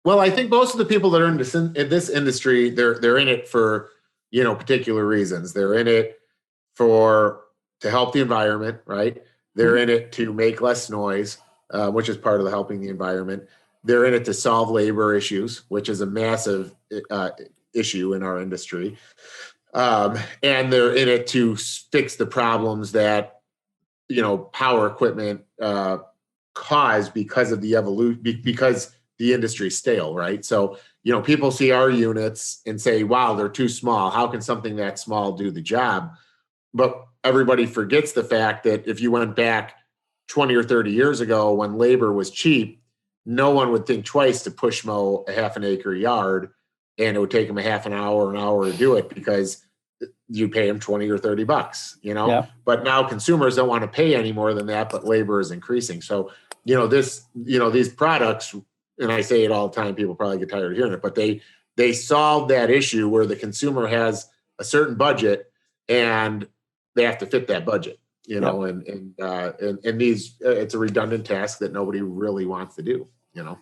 Well, I think most of the people that are in this industry, they're in it for, particular reasons. They're in it for to help the environment, right? They're in it to make less noise, which is part of the helping the environment. They're in it to solve labor issues, which is a massive issue in our industry. And they're in it to fix the problems that, power equipment cause because of the evolution, because the industry's stale, right? So, people see our units and say, wow, they're too small. How can something that small do the job? But everybody forgets the fact that if you went back 20 or 30 years ago when labor was cheap, no one would think twice to push mow a half an acre yard, and it would take them a half an hour to do it because you pay them 20 or 30 bucks, Yeah. But now consumers don't want to pay any more than that, but labor is increasing. So, these products, and I say it all the time, people probably get tired of hearing it, but they solve that issue where the consumer has a certain budget and they have to fit that budget, and these, it's a redundant task that nobody really wants to do, Yeah.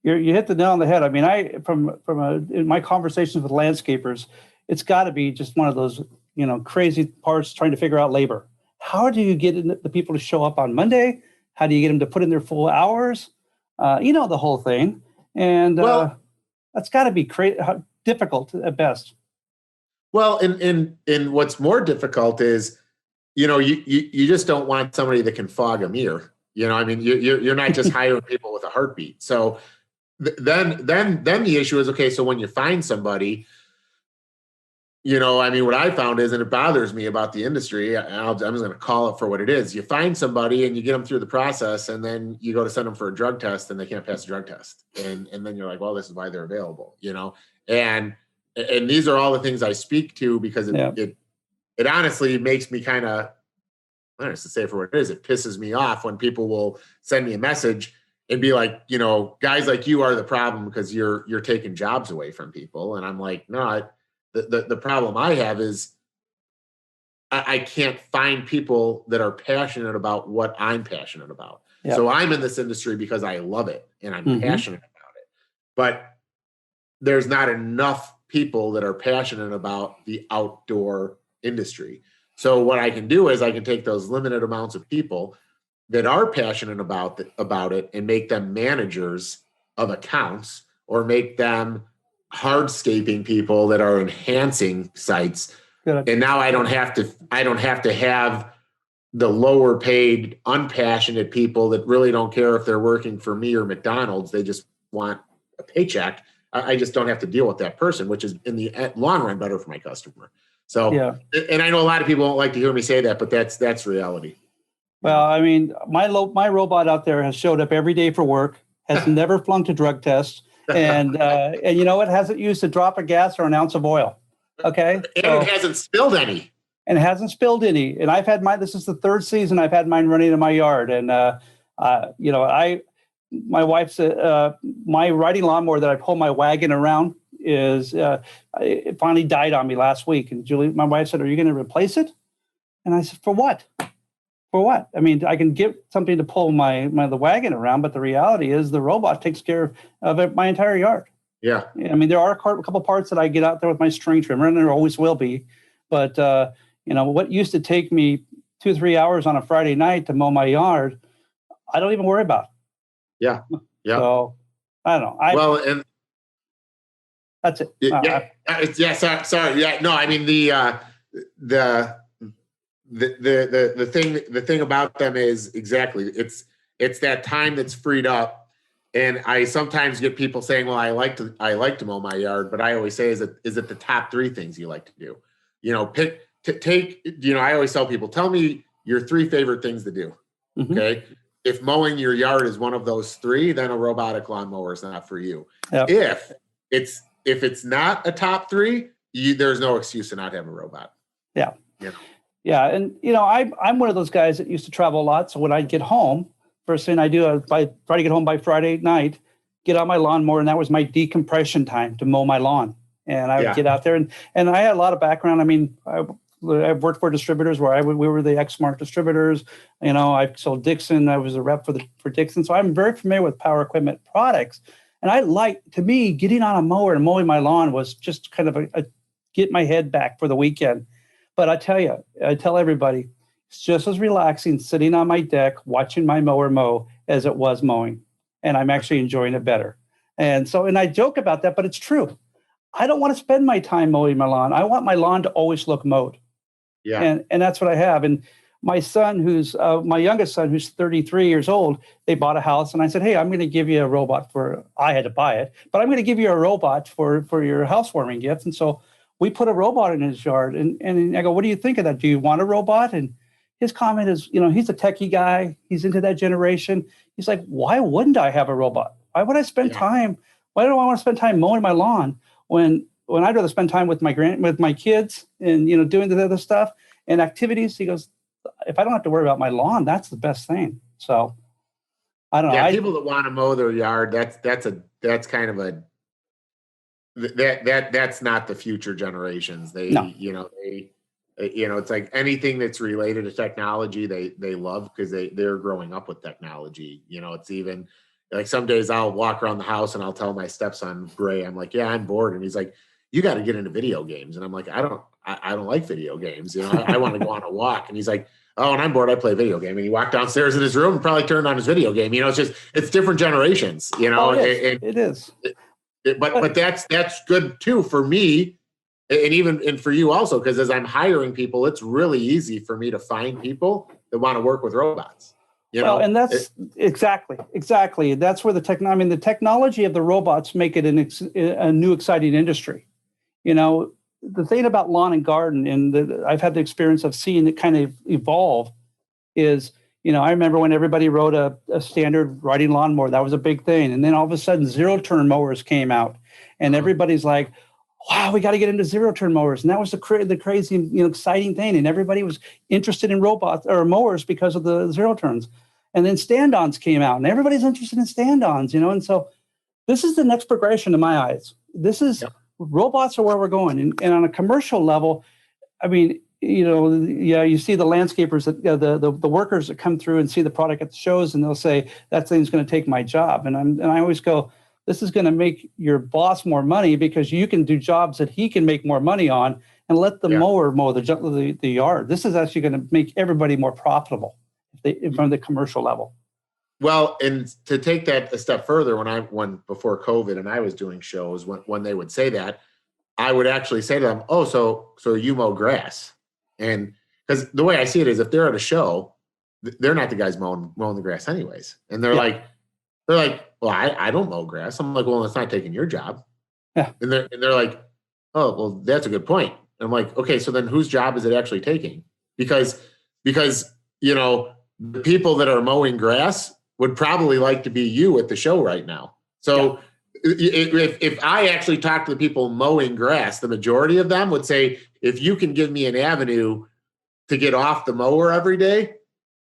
You hit the nail on the head. I mean, in my conversations with landscapers, it's got to be just one of those, crazy parts trying to figure out labor. How do you get the people to show up on Monday? How do you get them to put in their full hours? The whole thing. And that's got to be difficult at best. Well, and what's more difficult is, you just don't want somebody that can fog a mirror. You're not just hiring people with a heartbeat. So then the issue is, okay, so when you find somebody, what I found is, and it bothers me about the industry, I'm just going to call it for what it is. You find somebody and you get them through the process, and then you go to send them for a drug test and they can't pass a drug test. And then you're like, well, this is why they're available, and these are all the things I speak to, because it honestly makes me kind of, I don't know to say for what it is, it pisses me off when people will send me a message and be like, guys like you are the problem because you're taking jobs away from people. And I'm like, no, the problem I have is I can't find people that are passionate about what I'm passionate about. Yeah. So I'm in this industry because I love it and I'm passionate about it. But there's not enough people that are passionate about the outdoor industry. So what I can do is I can take those limited amounts of people that are passionate about it and make them managers of accounts, or make them hardscaping people that are enhancing sites. Good. And now I don't have to have the lower paid, unpassionate people that really don't care if they're working for me or McDonald's. They just want a paycheck. I just don't have to deal with that person, which is in the long run better for my customer. So, yeah. And I know a lot of people don't like to hear me say that, but that's reality. Well, I mean, my robot out there has showed up every day for work, has never flunked a drug test, and it hasn't used a drop of gas or an ounce of oil. Okay, and it hasn't spilled any. And I've had mine. This is the third season I've had mine running in my yard, and my wife's my riding lawnmower that I pull my wagon around is it finally died on me last week. And Julie, my wife, said, "Are you going to replace it?" And I said, "For what? For what? I mean, I can get something to pull the wagon around, but the reality is the robot takes care of it, my entire yard." Yeah. I mean, there are a couple parts that I get out there with my string trimmer, and there always will be. But what used to take me 2 or 3 hours on a Friday night to mow my yard, I don't even worry about. Yeah. Yeah. So I don't know. And that's it. Sorry. Yeah. No, I mean the thing about them is exactly it's that time that's freed up. And I sometimes get people saying, well, I like to mow my yard, but I always say, is it the top 3 things you like to do? I always tell people, tell me your 3 favorite things to do. Mm-hmm. Okay. If mowing your yard is one of those 3, then a robotic lawnmower is not for you. Yep. If it's not a top 3, there's no excuse to not have a robot. Yeah. Yeah. And, I'm one of those guys that used to travel a lot. So when I get home, first thing I do, I try to get home by Friday night, get on my lawnmower, and that was my decompression time to mow my lawn. And I would get out there, and I had a lot of background. I mean, I've worked for distributors where we were the Exmark distributors. I sold Dixon. I was a rep for Dixon. So I'm very familiar with power equipment products. And to me, getting on a mower and mowing my lawn was just kind of a get my head back for the weekend. But I tell everybody, it's just as relaxing sitting on my deck watching my mower mow as it was mowing. And I'm actually enjoying it better. And I joke about that, but it's true. I don't want to spend my time mowing my lawn. I want my lawn to always look mowed. Yeah. And that's what I have. And my son, who's my youngest son, who's 33 years old, they bought a house. And I said, hey, I'm going to give you a robot I had to buy it, but I'm going to give you a robot for your housewarming gift. And so we put a robot in his yard. And I go, what do you think of that? Do you want a robot? And his comment is, he's a techie guy. He's into that generation. He's like, why wouldn't I have a robot? Why would I spend time? Why do I want to spend time mowing my lawn when I'd rather spend time with my kids and, doing the other stuff and activities? He goes, if I don't have to worry about my lawn, that's the best thing. So I don't know. Yeah, people that want to mow their yard, that's not the future generations. It's like anything that's related to technology, they love because they're growing up with technology. It's even like some days I'll walk around the house and I'll tell my stepson Gray, I'm like, yeah, I'm bored. And he's like, you got to get into video games. And I'm like, I don't like video games. I want to go on a walk. And he's like, oh, when I'm bored, I play video game. And he walked downstairs in his room and probably turned on his video game. It's different generations, it is. But that's good too for me. And for you also, because as I'm hiring people, it's really easy for me to find people that want to work with robots. And that's exactly. That's where the technology of the robots make it a new exciting industry. The thing about lawn and garden, and I've had the experience of seeing it kind of evolve, is I remember when everybody rode a standard riding lawnmower, that was a big thing, and then all of a sudden zero-turn mowers came out, and everybody's like, wow, we got to get into zero-turn mowers. And that was the crazy, exciting thing. And everybody was interested in robots or mowers because of the zero-turns. And then stand-ons came out, and everybody's interested in stand-ons, And so this is the next progression in my eyes. This is robots are where we're going. And on a commercial level, I mean, you see the landscapers, the workers that come through and see the product at the shows, and they'll say, that thing's going to take my job. And I always go, this is going to make your boss more money because you can do jobs that he can make more money on, and let the mower mow the yard. This is actually going to make everybody more profitable from the commercial level. Well, and to take that a step further, when before COVID and I was doing shows, when they would say that, I would actually say to them, oh, so you mow grass. And because the way I see it is, if they're at a show, they're not the guys mowing the grass anyways. And they're like, well, I don't mow grass. I'm like, well, it's not taking your job. Yeah. And they're like, oh, well, that's a good point. And I'm like, okay, so then whose job is it actually taking? Because the people that are mowing grass would probably like to be you at the show right now. So if I actually talk to the people mowing grass, the majority of them would say, if you can give me an avenue to get off the mower every day,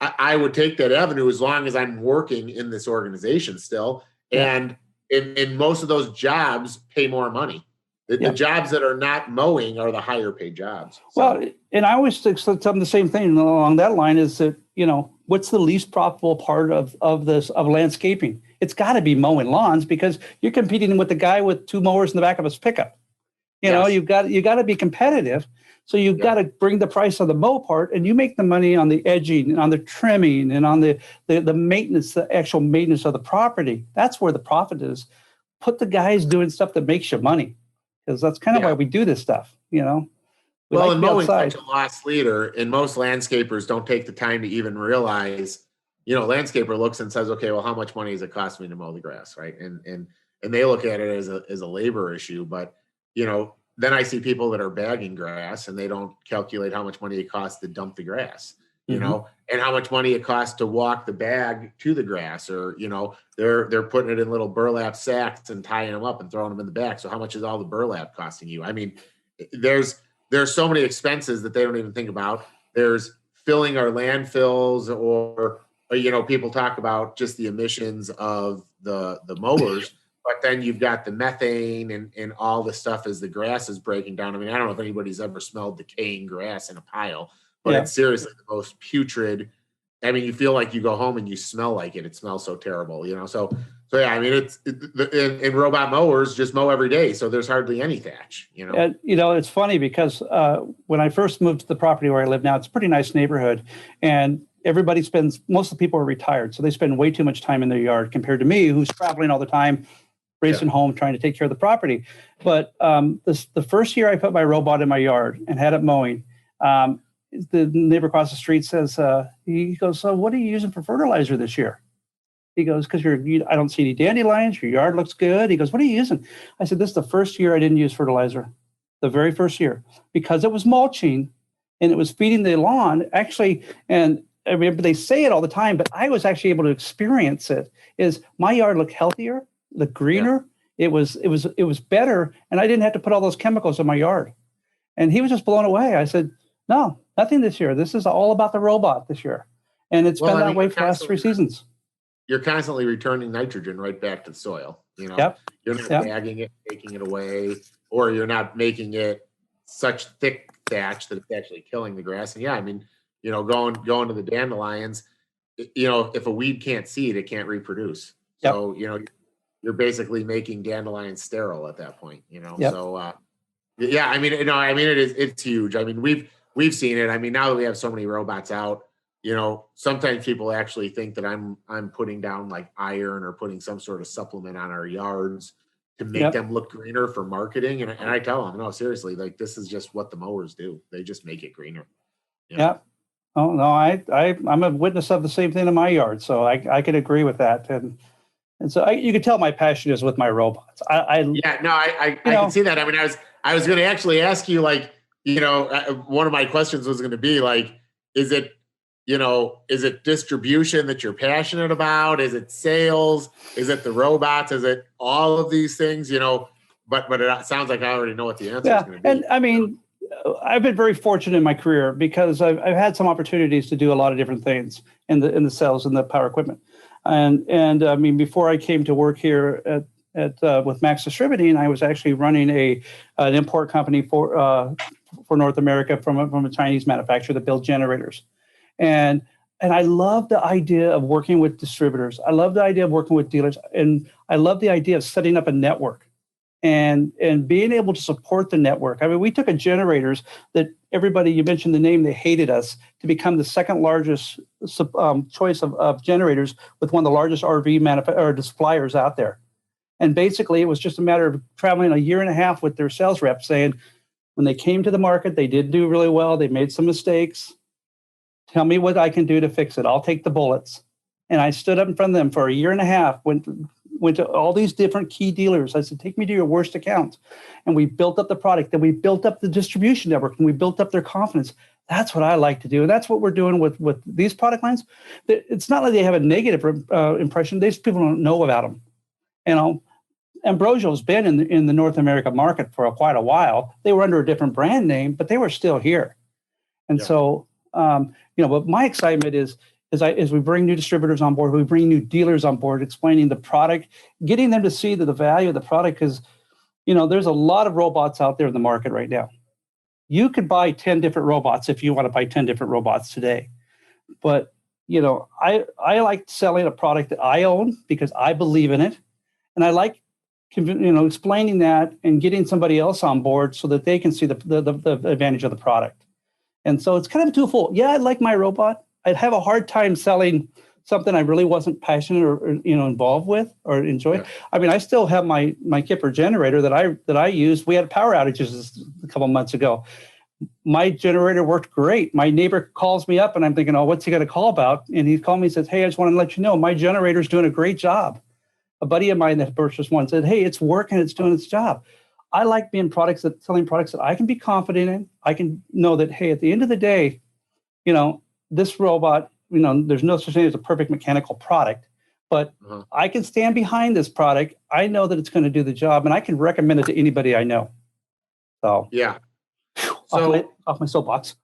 I would take that avenue as long as I'm working in this organization still. And in most of those jobs pay more money. The jobs that are not mowing are the higher paid jobs. So. Well, and I always tell them the same thing along that line is that, what's the least profitable part of landscaping? It's got to be mowing lawns, because you're competing with the guy with two mowers in the back of his pickup. You got to be competitive. So you've got to bring the price of the mow part, and you make the money on the edging and on the trimming and on the maintenance, the actual maintenance of the property. That's where the profit is. Put the guys doing stuff that makes you money, because that's kind of why we do this stuff, Well, and mowing's such a lost leader, and most landscapers don't take the time to even realize, landscaper looks and says, okay, well, how much money does it cost me to mow the grass, right? And they look at it as a labor issue, but, then I see people that are bagging grass and they don't calculate how much money it costs to dump the grass, and how much money it costs to walk the bag to the grass, or, they're putting it in little burlap sacks and tying them up and throwing them in the back. So how much is all the burlap costing you? I mean, there's so many expenses that they don't even think about. There's filling our landfills, or people talk about just the emissions of the mowers. But then you've got the methane and all the stuff as the grass is breaking down. I mean, I don't know if anybody's ever smelled decaying grass in a pile, but it's seriously the most putrid I mean, you feel like you go home and you smell like it. It smells so terrible, So yeah, I mean, in robot mowers just mow every day, so there's hardly any thatch, And, it's funny because when I first moved to the property where I live now, it's a pretty nice neighborhood, and most of the people are retired, so they spend way too much time in their yard compared to me, who's traveling all the time, racing home, trying to take care of the property. But the first year I put my robot in my yard and had it mowing, the neighbor across the street says, he goes, "So what are you using for fertilizer this year?" He goes, "Because I don't see any dandelions. Your yard looks good." He goes, "What are you using?" I said, "This is the first year I didn't use fertilizer, the very first year, because it was mulching and it was feeding the lawn." Actually, and I remember they say it all the time, but I was actually able to experience it. Is my yard looked healthier, looked greener. Yeah. It was better, and I didn't have to put all those chemicals in my yard. And he was just blown away. I said, "No, nothing this year. This is all about the robot this year," and it's been that way for the last 3 seasons. You're constantly returning nitrogen right back to the soil. Yep. You're not bagging it, taking it away, or you're not making it such thick thatch that it's actually killing the grass. And yeah, I mean, going to the dandelions, if a weed can't seed, it can't reproduce. So, you're basically making dandelions sterile at that point, Yep. So, yeah, I mean, it's huge. I mean, we've seen it. I mean, now that we have so many robots out, sometimes people actually think that I'm putting down like iron or putting some sort of supplement on our yards to make them look greener for marketing. And I tell them, no, seriously, like this is just what the mowers do. They just make it greener. Yeah. Oh no, I'm a witness of the same thing in my yard, so I can agree with that. And so you can tell my passion is with my robots. I can see that. I mean, I was going to actually ask you, like, one of my questions was going to be like, is it distribution that you're passionate about? Is it sales? Is it the robots? Is it all of these things? But it sounds like I already know what the answer is going to be. And I mean, I've been very fortunate in my career because I've had some opportunities to do a lot of different things in the sales and the power equipment. And I mean, before I came to work here with Max Distributing, I was actually running an import company for North America from a Chinese manufacturer that built generators. And I love the idea of working with distributors. I love the idea of working with dealers, and I love the idea of setting up a network and being able to support the network. I mean, we took a generators that everybody, you mentioned the name, they hated us, to become the second largest choice of generators with one of the largest RV suppliers out there. And basically, it was just a matter of traveling a year and a half with their sales reps saying, when they came to the market, they did do really well. They made some mistakes. Tell me what I can do to fix it. I'll take the bullets. And I stood up in front of them for a year and a half, went to all these different key dealers. I said, take me to your worst accounts. And we built up the product, then we built up the distribution network, and we built up their confidence. That's what I like to do. And that's what we're doing with these product lines. It's not like they have a negative impression. These people don't know about them. Ambrosio's been in the North America market for quite a while. They were under a different brand name, but they were still here. And so, but my excitement is we bring new distributors on board, we bring new dealers on board, explaining the product, getting them to see the value of the product, because, there's a lot of robots out there in the market right now. You could buy 10 different robots if you want to buy 10 different robots today. But, I like selling a product that I own because I believe in it. And I like, explaining that and getting somebody else on board so that they can see the advantage of the product. And so it's kind of twofold. Yeah, I like my robot. I'd have a hard time selling something I really wasn't passionate or involved with or enjoy. Yeah. I mean, I still have my Kipper generator that I use. We had power outages a couple months ago. My generator worked great. My neighbor calls me up and I'm thinking, oh, what's he going to call about? And he called me and says, hey, I just want to let you know my generator's doing a great job. A buddy of mine that purchased one said, hey, it's working, it's doing its job. I like selling products that I can be confident in. I can know that, hey, at the end of the day, this robot, there's no such thing as a perfect mechanical product, but I can stand behind this product. I know that it's going to do the job, and I can recommend it to anybody I know. So yeah. So off my soapbox.